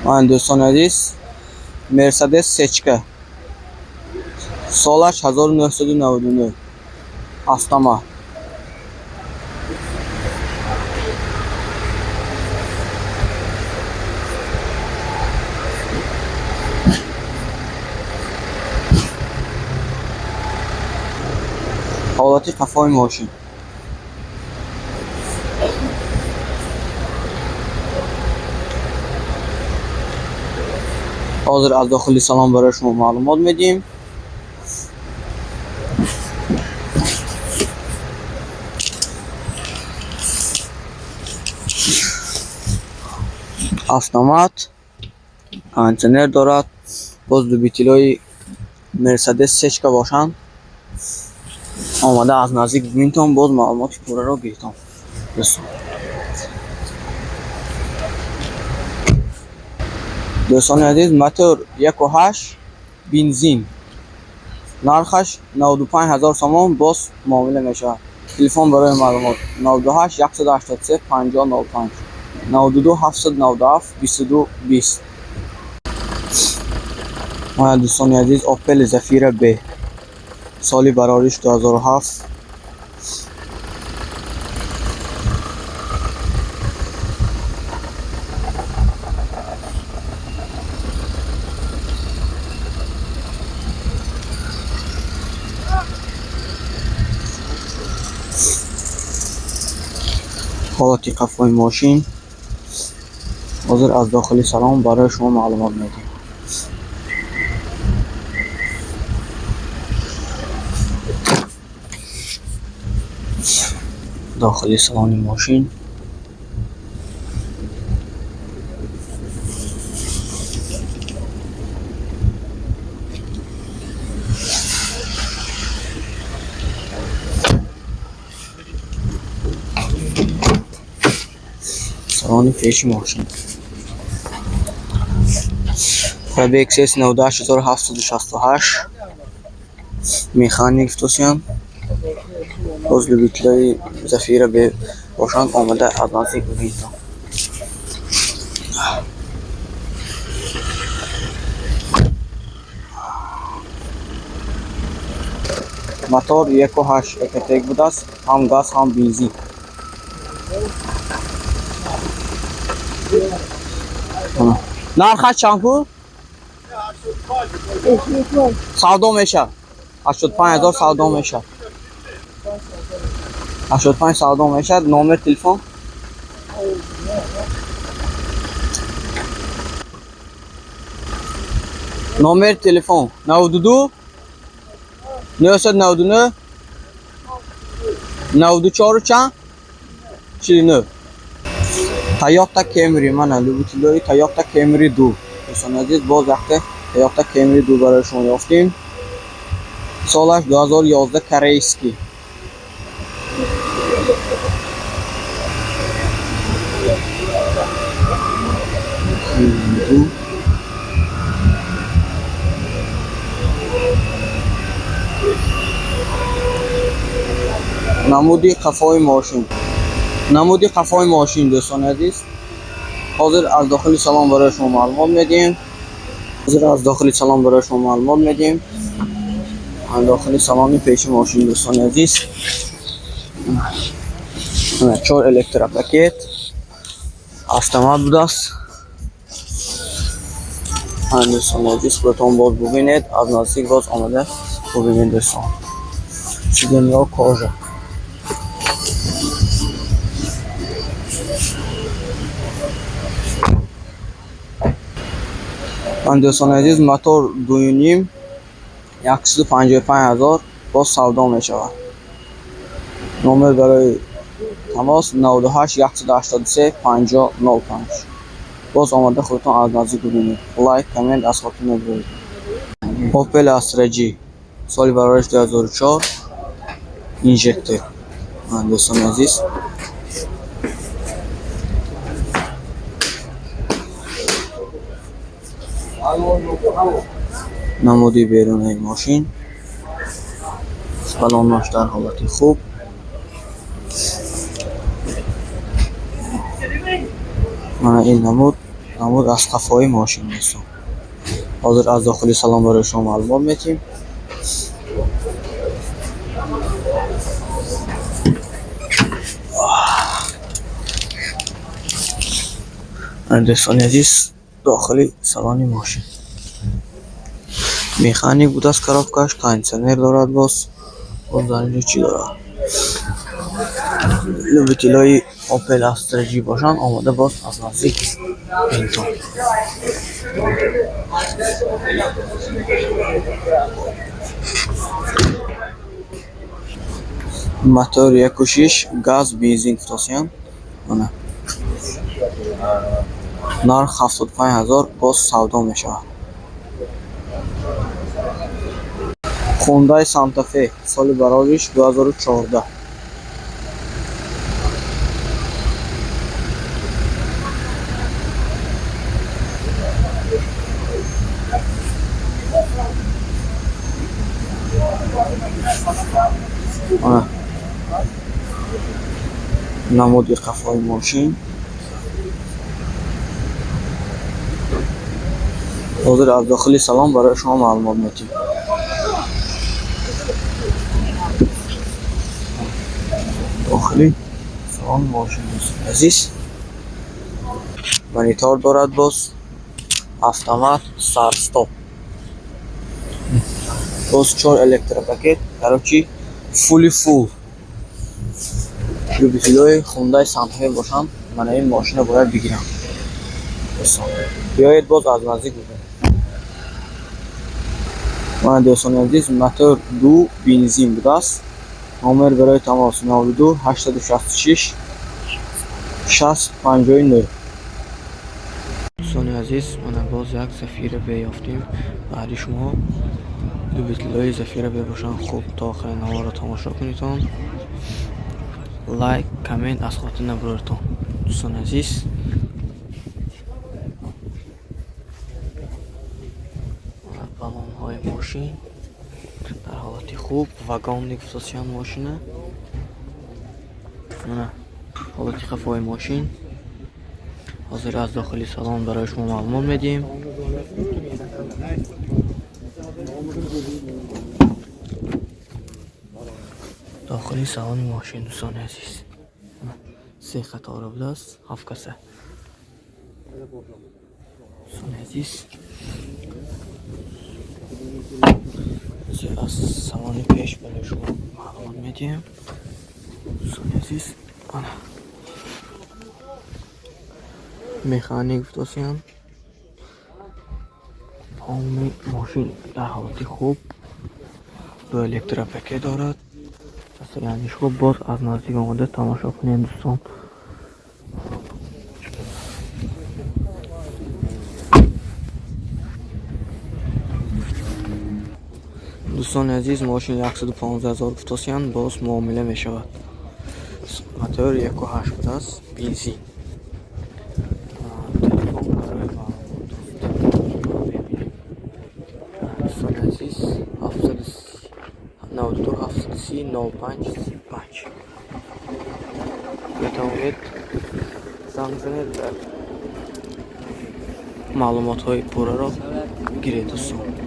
من دوستان عزیز مرسدس سچکه سالش 1999 автомат. حالت قفای ماشین حاضر از داخلی سالن برای شما معلومات میدیم. автомат کنتینر دارد. باز دو بیتیلای مرسدس سچکا باشند. آماده از نزدیک ببینید باز معلومات پوره رو گیرید. دوستان عزیز موتور 1.8 بنزین نرخش 95,000 تومان باز معامله میشه. تلفن برای معلومات 98 183 5005 92 797 22 20. دوستان عزیز اوپل زفیره ب سالی برارش 2007. حالت قفای ماشین حاضر از داخلی سالن برای شما معلومات میدیم. داخلی سالن ماشین سالن پیش ماشین فابیکسس 98768 مکانیک توسیان باز لوبیتلای زفیره به باشند. آمده از نزدیک ببینید. موتور 1.8 اکتیک بوده است. هم گاز هم بنزین. نرخش چند بود؟ سودا میشه 85,000 سودا میشه. 85 سودا میشه. نامبر تلفن نامبر تلفن 92 999 94 چند 49. تویوتا کمری من لوبیتلای تویوتا کمری 2 دوستان عزیز باز وقت تویوتا کمری 2 برای شما یافتیم. سالش 2011 کریسکی. نمودی قفای ماشین دوستان عزیز حاضر از داخلی سالن برای شما معلومات میدیم. از داخلی سالن پیش ماشین دوستان عزیز 4 الکترا پاکت автомат بوده است. دوستان عزیز براتون باز ببینید از نزدیک باز آمده ببینید دوستان دنیا کاژا. دوستان عزیز موتور 2.5 155,000 باز سودا می شود. نامبر برای تماس 98 183 5005 باز آمده خودتون از نزدیک ببینید. لایک کامنت از خودتون بگویید. اوپل استرا جی سالی برایش 2004 اینژکتور. دوستان عزیز نمودی بیرون ماشین بالونش در حالت خوب. این نمود намуд аз қафои мошин достон. ҳозир аз дохили салон барои шумо маълумот медиҳем. достони азиз, дохили салони мошин механик будааст. коробкаш кондитсионер дорад, боз занҷо чӣ дорад. любителои Opel Astra G бошанд, омода боз аз наздик бинтон. мотор 1.6 газ бензин футосиян. Мана нарх 75000 боз савдо мешавад. Hyundai Santa Fe соли барориш 2014. намуди қафои мошин. ҳозир аз дохили салон барои шумо маълумот медиҳем. дохили салон мошин азиз, монитор дорад, боз автомат, старт-стоп, боз 4 электропакет. карочи фули фул. любителои Hyundai Santa Fe бошанд, мана ин мошина бояд бигирам. биёед боз аз наздик бибинед. мана дӯстони азиз, мотор 2 бензин будааст. номер барои тамос 92 866 6059. дӯстони азиз, мана боз як Zafira B ёфтем. баъди шумо любителои Zafira B бошанд, хуб то охири наворо тамошо кунедон. лайк, комент аз хотири набирортон. дӯстони азиз, балонҳои мошин дар ҳолати хуб, вагонни гузосиян мошина. мана ҳолати қафои мошин. ҳозир аз дохили салон барои шумо маълумот медиҳем. дохили салони мошин дӯстони азиз, се қатора будааст, 7 каса. дӯстони азиз, аз салони пеш барои шумо маълумот медиҳем. дӯстони азиз, мана механик футосиян. ҳомми мошин дар ҳолати хуб, 2 электропакет дорад. яъни шумо боз аз наздик омода тамошо кунед дӯстон. дӯстони азиз, мошин 115000 футосиян, боз муомила мешавад. мотор 1.8 будааст, бензин. дӯстони азиз, 92 730 0535. метавонед занг занед ва маълумотҳои пурраро гиред дӯстон.